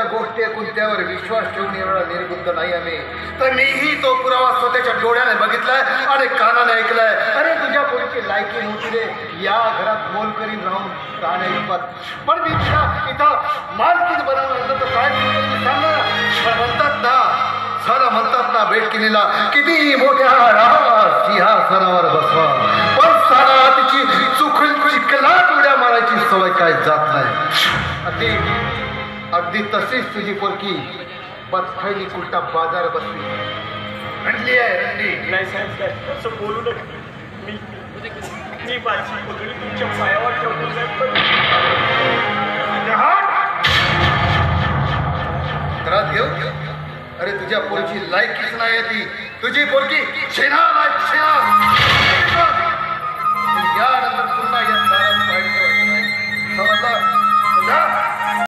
पुराव्याच्या गोष्टी ऐकून त्यावर विश्वास ठेवून एवढा निर्बुद्ध नाही आम्ही. तर मीही तो पुरावा स्वतःच्या डोळ्याने बघितलाय आणि कानाने ऐकलाय. अरे तुझ्या पोरीची लायकी नव्हती रे या घरात मोल करीन राहून राहण्या. पण मी इथं मालकीन बनवलं तर काय सांग ना. पण म्हणतात ना बेटकिनीला किती मोठ्या सिंहासनावर बसवा पण सारा तिची चुकून चिखलात उड्या मारायची सवय काय जात नाही. अगदी तशीच तुझी पोरकी बसखैली कुलटा बाजार बसली रंडली आहे रंडी. नाही साहेब असं बोलू नका. मी माझी पुतळी तुमच्या पायावर ठेवतो साहेब. त्रास घेऊ. अरे तुझ्या पोरीची लायकीच नाही ती. तुझी पोरकी शेणा नाही शेणा. यानंतर पुन्हा